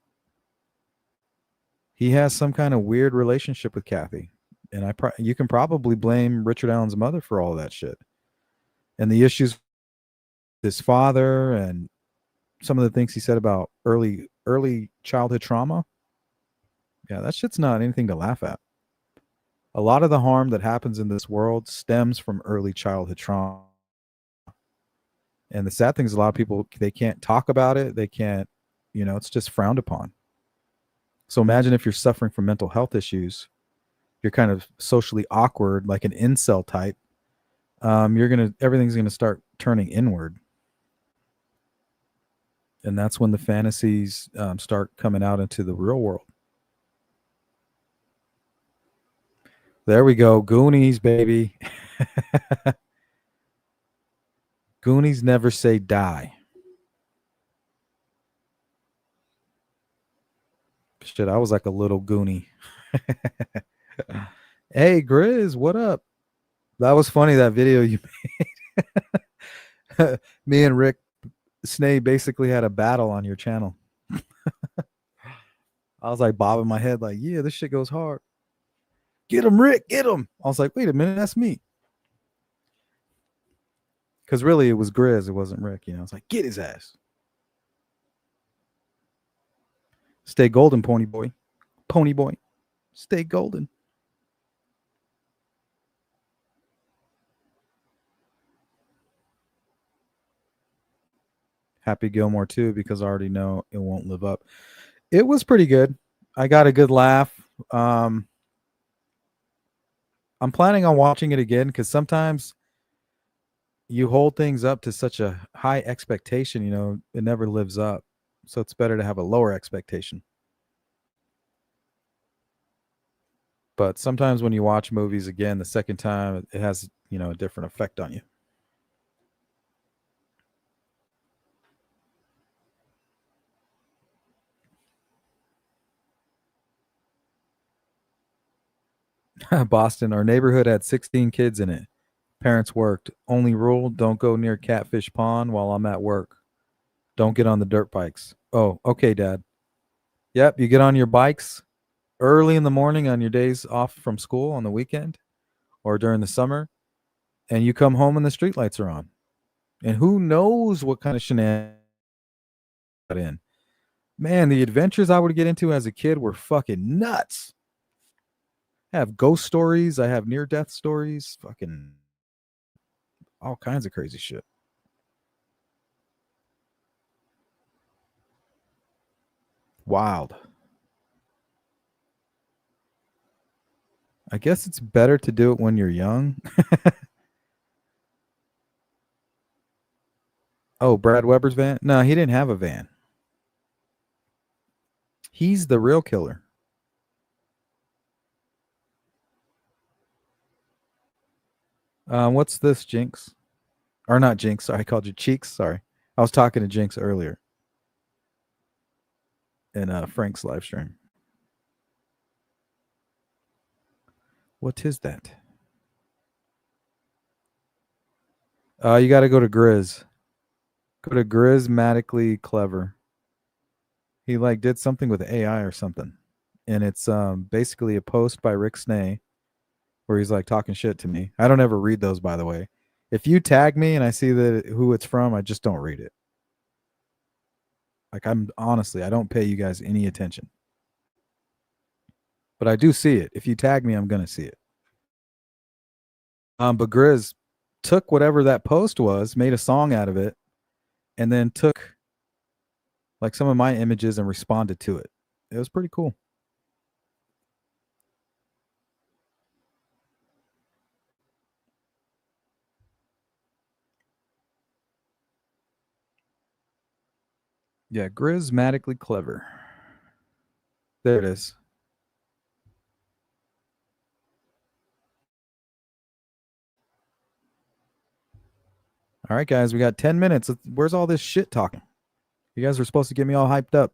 He has some kind of weird relationship with Kathy, and you can probably blame Richard Allen's mother for all of that shit and the issues with his father and some of the things he said about early childhood trauma. Yeah, that shit's not anything to laugh at. A lot of the harm that happens in this world stems from early childhood trauma. And the sad thing is a lot of people, they can't talk about it. They can't, it's just frowned upon. So imagine if you're suffering from mental health issues, you're kind of socially awkward, like an incel type. Everything's gonna start turning inward, and that's when the fantasies start coming out into the real world. There we go, Goonies, baby. Goonies never say die. Shit, I was like a little Goonie. Hey, Grizz, what up? That was funny, that video you made. Me and Rick Snay basically had a battle on your channel. I was like bobbing my head like, yeah, this shit goes hard. Get him, Rick, get him. I was like, wait a minute, that's me. Because really it was Grizz, it wasn't Rick. I was like, get his ass. Stay golden, pony boy. Pony boy. Stay golden. Happy Gilmore too, because I already know it won't live up. It was pretty good. I got a good laugh. I'm planning on watching it again because sometimes you hold things up to such a high expectation, it never lives up. So it's better to have a lower expectation. But sometimes when you watch movies again the second time, it has, a different effect on you. Boston, our neighborhood had 16 kids in it. Parents worked. Only rule, don't go near Catfish Pond while I'm at work. Don't get on the dirt bikes. Oh, okay, Dad. Yep, you get on your bikes early in the morning on your days off from school on the weekend or during the summer, and you come home and the streetlights are on. And who knows what kind of shenanigans in. Man, the adventures I would get into as a kid were fucking nuts. I have ghost stories. I have near-death stories. Fucking all kinds of crazy shit. Wild. I guess it's better to do it when you're young. Oh, Brad Weber's van? No, he didn't have a van. He's the real killer. What's this, Jinx? Or not Jinx, sorry, I called you Cheeks. Sorry. I was talking to Jinx earlier in Frank's live stream. What is that? You got to go to Grizz. Go to Grizzmatically Clever. He did something with AI or something, and it's basically a post by Rick Snay where he's talking shit to me. I don't ever read those, by the way. If you tag me and I see who it's from, I just don't read it. I'm honestly, I don't pay you guys any attention, but I do see it. If you tag me, I'm gonna see it. But Grizz took whatever that post was, made a song out of it, and then took some of my images and responded to it. It was pretty cool. Yeah, Grizzmatically Clever. There it is. All right, guys, we got 10 minutes. Where's all this shit talking? You guys were supposed to get me all hyped up.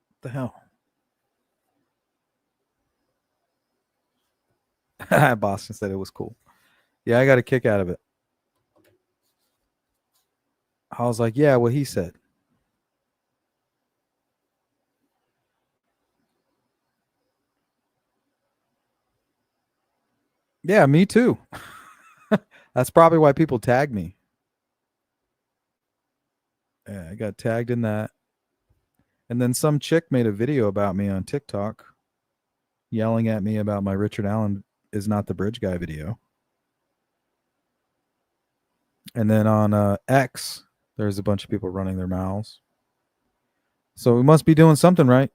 What the hell? Boston said it was cool. Yeah, I got a kick out of it. I was like, yeah, what he said. Yeah, me too. That's probably why people tag me. Yeah, I got tagged in that. And then some chick made a video about me on TikTok yelling at me about my Richard Allen is not the bridge guy video. And then on X, there's a bunch of people running their mouths. So we must be doing something right.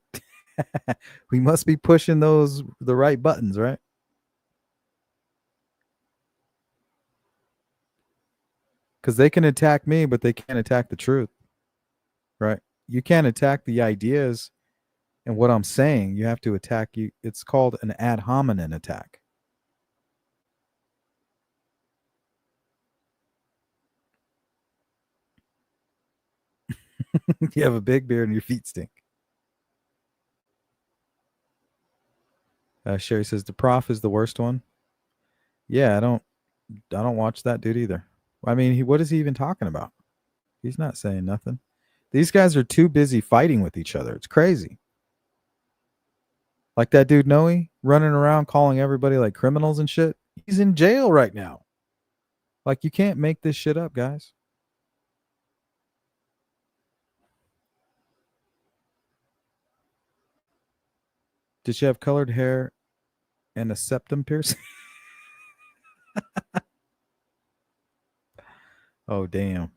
We must be pushing the right buttons, right? Because they can attack me, but they can't attack the truth, right? You can't attack the ideas and what I'm saying. You have to attack you. It's called an ad hominem attack. You have a big beard and your feet stink. Sherry says the prof is the worst one. Yeah, I don't watch that dude either. I mean, what is he even talking about? He's not saying nothing. These guys are too busy fighting with each other. It's crazy. Like that dude Noe running around calling everybody like criminals and shit. He's in jail right now. Like you can't make this shit up, guys. Did she have colored hair and a septum piercing? Oh damn.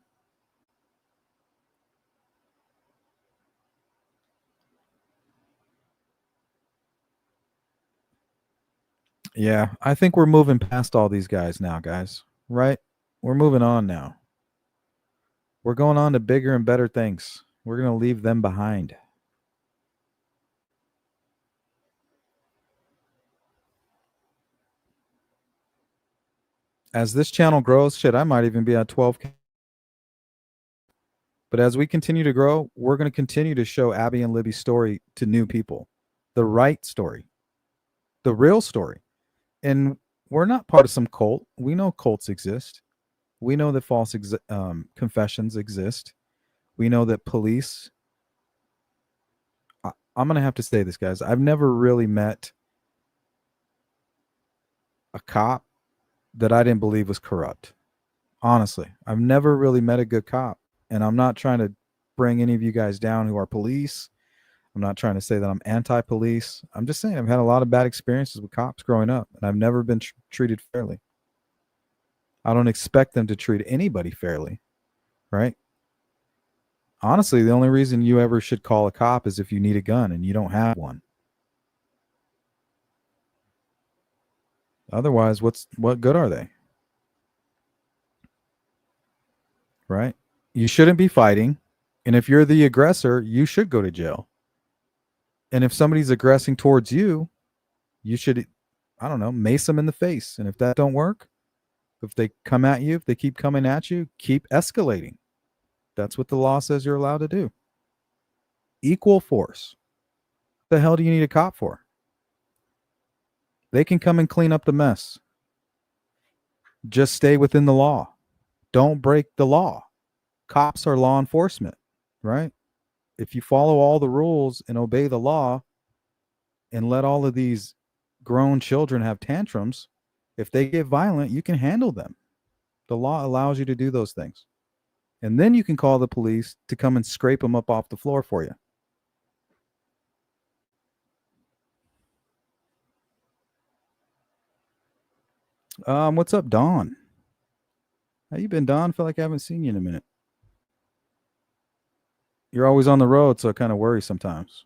Yeah, I think we're moving past all these guys now, guys. Right? We're moving on now. We're going on to bigger and better things. We're going to leave them behind. As this channel grows, shit, I might even be at 12K. But as we continue to grow, we're going to continue to show Abby and Libby's story to new people. The right story. The real story. And we're not part of some cult. We know cults exist. We know that false confessions exist. We know that police. I'm going to have to say this, guys. I've never really met a cop that I didn't believe was corrupt. Honestly, I've never really met a good cop. And I'm not trying to bring any of you guys down who are police. I'm not trying to say that I'm anti-police. I'm just saying I've had a lot of bad experiences with cops growing up, and I've never been treated fairly. I don't expect them to treat anybody fairly, right? Honestly, the only reason you ever should call a cop is if you need a gun and you don't have one. Otherwise, what good are they? Right? You shouldn't be fighting, and if you're the aggressor, you should go to jail. And if somebody's aggressing towards you, you should, I don't know, mace them in the face. And if that don't work, if they come at you, if they keep coming at you, keep escalating. That's what the law says you're allowed to do. Equal force. What the hell do you need a cop for? They can come and clean up the mess. Just stay within the law. Don't break the law. Cops are law enforcement, right? If you follow all the rules and obey the law and let all of these grown children have tantrums, if they get violent, you can handle them. The law allows you to do those things. And then you can call the police to come and scrape them up off the floor for you. What's up, Dawn? How you been, Dawn? Feel like I haven't seen you in a minute. You're always on the road, so I kind of worry sometimes.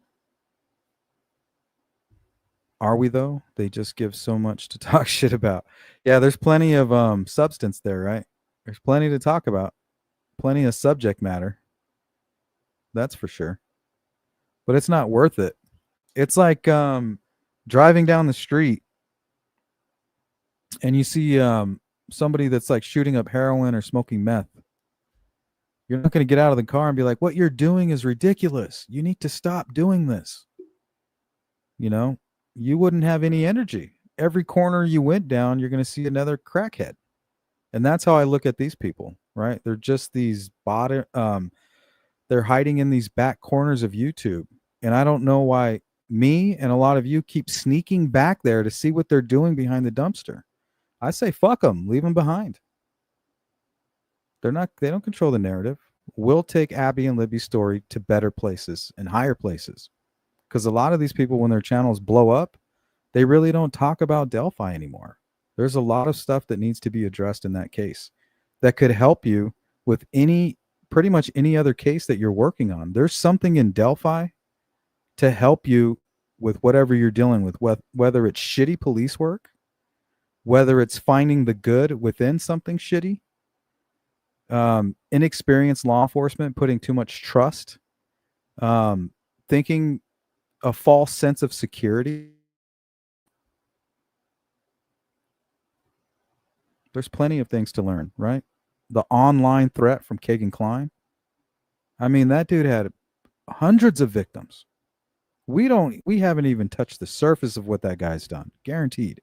Are we though? They just give so much to talk shit about. Yeah, there's plenty of substance there, right? There's plenty to talk about. Plenty of subject matter. That's for sure. But it's not worth it. It's like driving down the street and you see somebody that's like shooting up heroin or smoking meth. You're not going to get out of the car and be like, what you're doing is ridiculous. You need to stop doing this. You know, you wouldn't have any energy. Every corner you went down, you're going to see another crackhead. And that's how I look at these people, right? They're just these they're hiding in these back corners of YouTube. And I don't know why me and a lot of you keep sneaking back there to see what they're doing behind the dumpster. I say fuck them, leave them behind. They don't control the narrative. We'll take Abby and Libby's story to better places and higher places. Because a lot of these people, when their channels blow up, they really don't talk about Delphi anymore. There's a lot of stuff that needs to be addressed in that case that could help you with pretty much any other case that you're working on. There's something in Delphi to help you with whatever you're dealing with, whether it's shitty police work, whether it's finding the good within something shitty, inexperienced law enforcement putting too much trust, thinking a false sense of security. There's plenty of things to learn, right? The online threat from Kagan Klein. I mean, that dude had hundreds of victims. We haven't even touched the surface of what that guy's done. Guaranteed.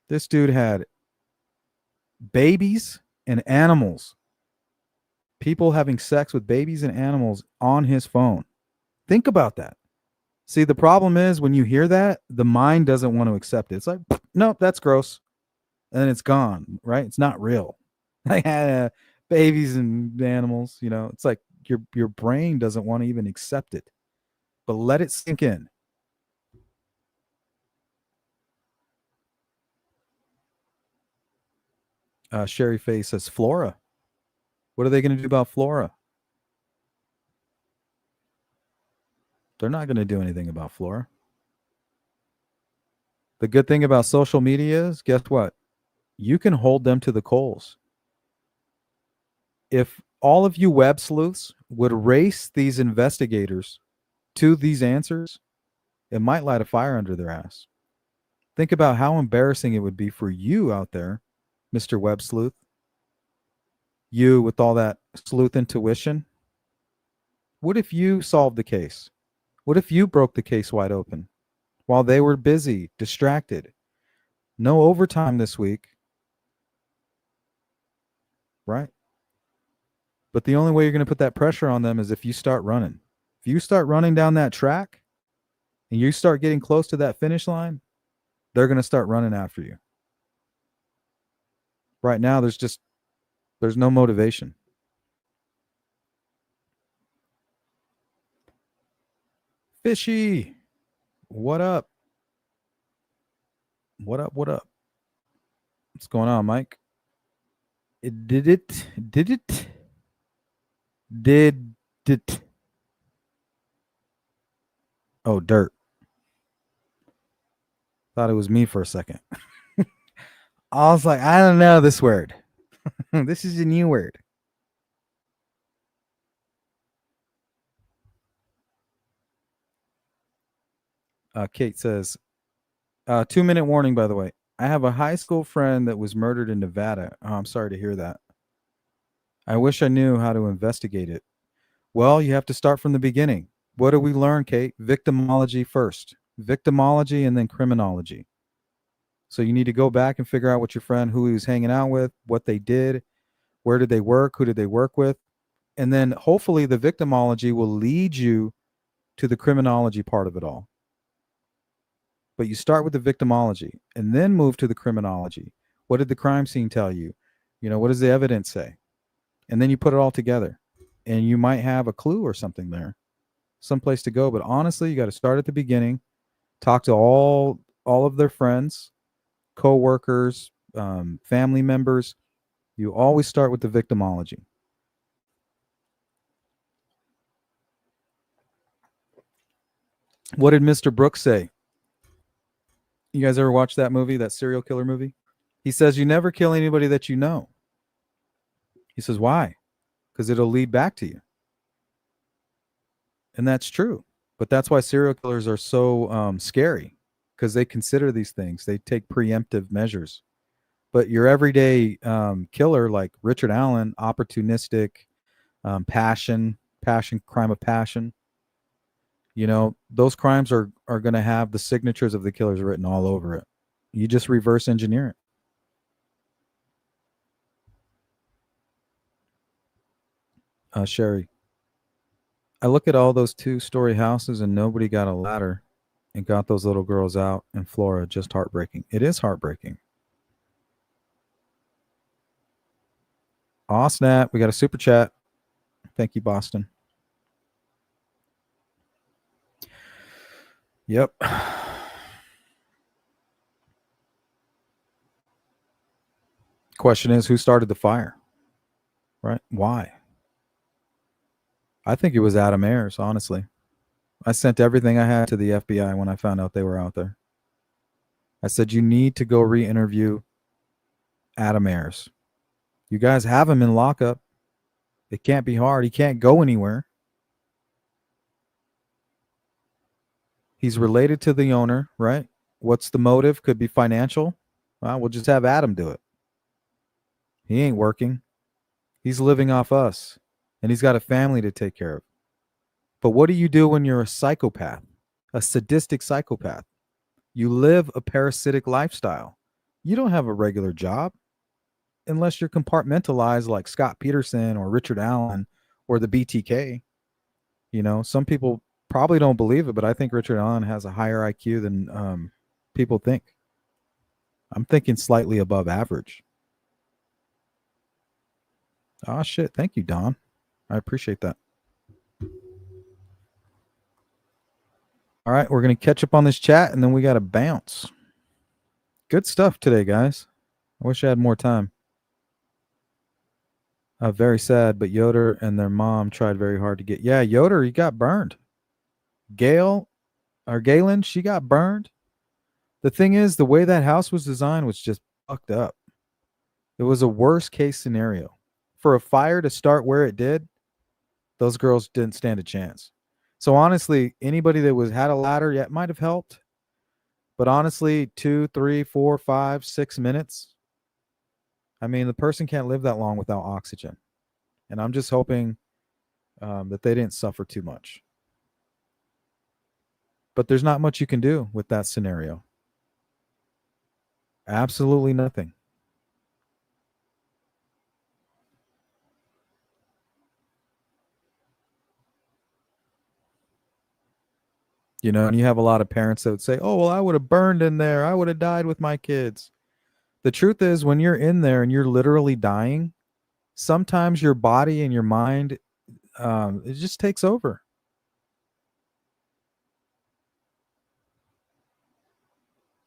This dude had babies and animals. People having sex with babies and animals on his phone. Think about that. See, the problem is when you hear that, the mind doesn't want to accept it. It's like, nope, that's gross. And then it's gone, right? It's not real. Like babies and animals, you know, it's like your brain doesn't want to even accept it. But let it sink in. Sherry Faye says, Flora. What are they going to do about Flora? They're not going to do anything about Flora. The good thing about social media is, guess what? You can hold them to the coals. If all of you web sleuths would race these investigators to these answers, it might light a fire under their ass. Think about how embarrassing it would be for you out there, Mr. Web Sleuth. You with all that sleuth intuition. What if you solved the case? What if you broke the case wide open while they were busy, distracted? No overtime this week. Right? But the only way you're going to put that pressure on them is if you start running. If you start running down that track and you start getting close to that finish line, they're going to start running after you. Right now, there's no motivation. Fishy, what up? What up? What up? What's going on, Mike? Did it? Oh, dirt. Thought it was me for a second. I was like, I don't know this word. This is a new word. Kate says, 2-minute warning, by the way. I have a high school friend that was murdered in Nevada. Oh, I'm sorry to hear that. I wish I knew how to investigate it. Well, you have to start from the beginning. What do we learn, Kate? Victimology first. Victimology and then criminology. So you need to go back and figure out what your friend, who he was hanging out with, what they did, where did they work, who did they work with, and then hopefully the victimology will lead you to the criminology part of it all. But you start with the victimology and then move to the criminology. What did the crime scene tell you? You know, what does the evidence say? And then you put it all together and you might have a clue or something there, someplace to go. But honestly, you got to start at the beginning, talk to all of their friends, co-workers, family members. You always start with the victimology. What did Mr. Brooks say? You guys ever watch that movie, that serial killer movie? He says, you never kill anybody that you know. He says, why? Because it'll lead back to you. And that's true. But that's why serial killers are so scary, because they consider these things. They take preemptive measures. But your everyday killer, like Richard Allen, opportunistic, passion, crime of passion, you know, those crimes are going to have the signatures of the killers written all over it. You just reverse engineer it. Sherry, I look at all those 2-story houses and nobody got a ladder and got those little girls out in Flora. Just heartbreaking. It is heartbreaking. Aw, snap. We got a super chat. Thank you, Boston. Yep. Question is, who started the fire? Right? Why? I think it was Adam Ayers, honestly. I sent everything I had to the FBI when I found out they were out there. I said, you need to go re-interview Adam Ayers. You guys have him in lockup. It can't be hard. He can't go anywhere. He's related to the owner, right? What's the motive? Could be financial. Well, we'll just have Adam do it. He ain't working. He's living off us, and he's got a family to take care of. But what do you do when you're a psychopath, a sadistic psychopath? You live a parasitic lifestyle. You don't have a regular job unless you're compartmentalized like Scott Peterson or Richard Allen or the BTK. You know, some people probably don't believe it, but I think Richard Allen has a higher IQ than people think. I'm thinking slightly above average. Oh, shit. Thank you, Don. I appreciate that. All right, we're going to catch up on this chat, and then we got to bounce. Good stuff today, guys. I wish I had more time. Very sad, but Yoder and their mom tried very hard to get. Yeah, Yoder, he got burned. Galen, she got burned. The thing is, the way that house was designed was just fucked up. It was a worst case scenario. For a fire to start where it did, those girls didn't stand a chance. So honestly, anybody that had a ladder, yeah, it might have helped. But honestly, 2, 3, 4, 5, 6 minutes. I mean, the person can't live that long without oxygen. And I'm just hoping that they didn't suffer too much. But there's not much you can do with that scenario. Absolutely nothing. You know, and you have a lot of parents that would say, oh, well, I would have burned in there. I would have died with my kids. The truth is, when you're in there and you're literally dying, sometimes your body and your mind, it just takes over.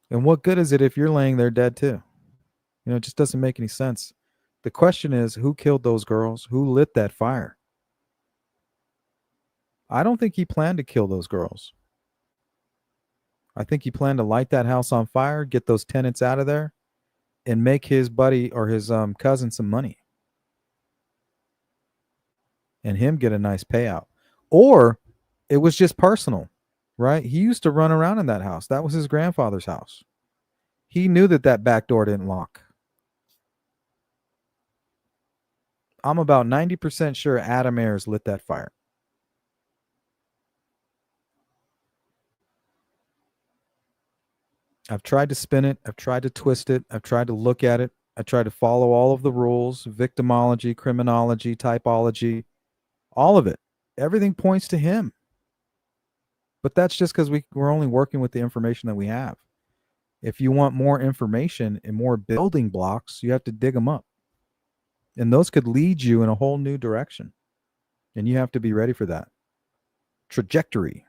And what good is it if you're laying there dead too? You know, it just doesn't make any sense. The question is, who killed those girls? Who lit that fire? I don't think he planned to kill those girls. I think he planned to light that house on fire, get those tenants out of there, and make his buddy or his cousin some money. And him get a nice payout. Or it was just personal, right? He used to run around in that house. That was his grandfather's house. He knew that back door didn't lock. I'm about 90% sure Adam Ayers lit that fire. I've tried to spin it. I've tried to twist it. I've tried to look at it. I tried to follow all of the rules, victimology, criminology, typology, all of it. Everything points to him. But that's just because we're only working with the information that we have. If you want more information and more building blocks, you have to dig them up. And those could lead you in a whole new direction. And you have to be ready for that. Trajectory.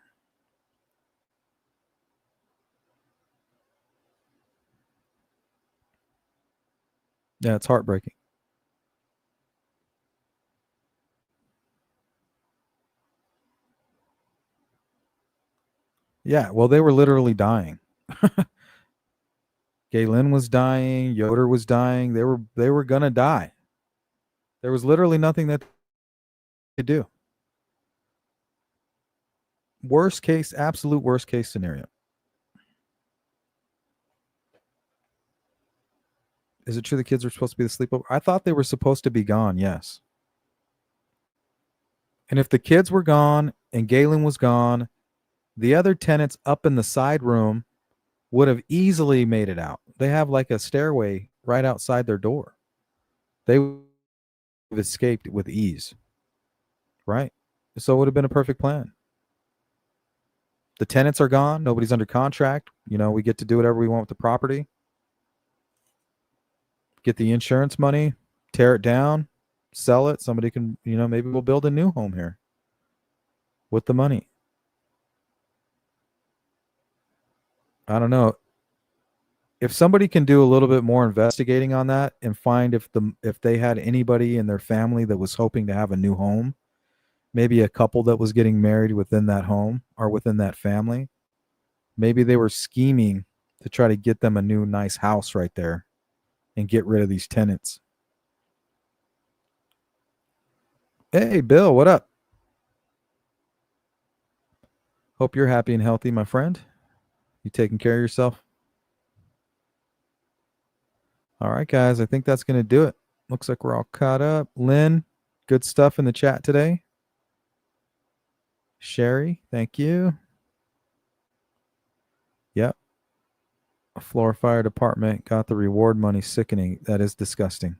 Yeah, it's heartbreaking. Yeah, well, they were literally dying. Galen was dying. Yoder was dying. They were gonna die. There was literally nothing that they could do. Worst case, absolute worst case scenario. Is it true the kids were supposed to be the sleepover? I thought they were supposed to be gone, yes. And if the kids were gone and Galen was gone, the other tenants up in the side room would have easily made it out. They have like a stairway right outside their door. They would have escaped with ease, right? So it would have been a perfect plan. The tenants are gone. Nobody's under contract. You know, we get to do whatever we want with the property. Get the insurance money, tear it down, sell it. Somebody can, maybe we'll build a new home here with the money. I don't know. If somebody can do a little bit more investigating on that and find if they had anybody in their family that was hoping to have a new home, maybe a couple that was getting married within that home or within that family, maybe they were scheming to try to get them a new nice house right there and get rid of these tenants. Hey, Bill, what up? Hope you're happy and healthy, my friend. You taking care of yourself? All right, guys, I think that's going to do it. Looks like we're all caught up. Lynn, good stuff in the chat today. Sherry, thank you. Yep. Flora Fire Department got the reward money. Sickening. That is disgusting.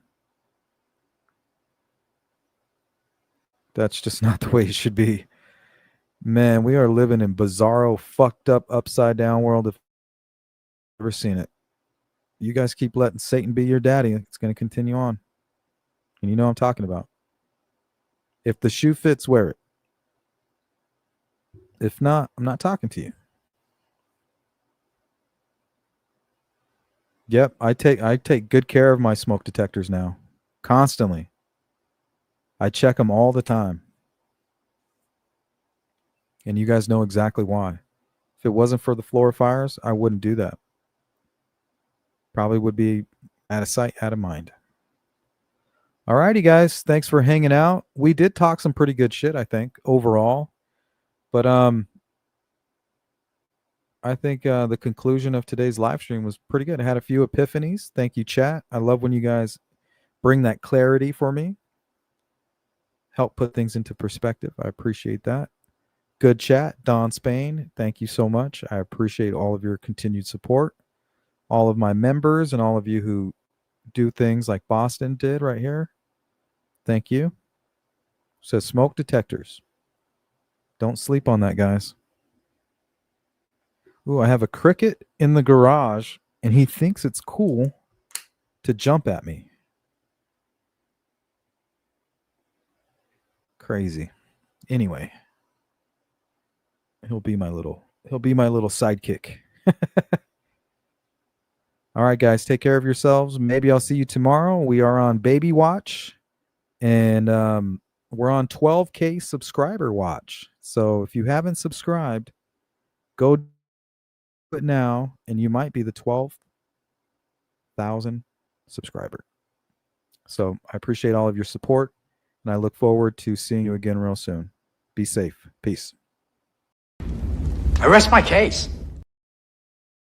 That's just not the way it should be. Man, we are living in bizarro, fucked up, upside down world. If you've ever seen it. You guys keep letting Satan be your daddy. It's going to continue on. And you know what I'm talking about. If the shoe fits, wear it. If not, I'm not talking to you. Yep, I take good care of my smoke detectors now. Constantly. I check them all the time. And you guys know exactly why. If it wasn't for the Flora fires, I wouldn't do that. Probably would be out of sight, out of mind. All righty, guys. Thanks for hanging out. We did talk some pretty good shit, I think, overall. But I think the conclusion of today's live stream was pretty good. I had a few epiphanies. Thank you, chat. I love when you guys bring that clarity for me. Help put things into perspective. I appreciate that. Good chat. Don Spain, thank you so much. I appreciate all of your continued support. All of my members and all of you who do things like Boston did right here. Thank you. Says smoke detectors. Don't sleep on that, guys. Ooh, I have a cricket in the garage, and he thinks it's cool to jump at me. Crazy. Anyway, he'll be my little sidekick. All right, guys, take care of yourselves. Maybe I'll see you tomorrow. We are on Baby Watch, and we're on 12K subscriber watch. So if you haven't subscribed, go do it now, and you might be the 12,000 subscriber. So I appreciate all of your support, and I look forward to seeing you again real soon. Be safe. Peace. I rest my case.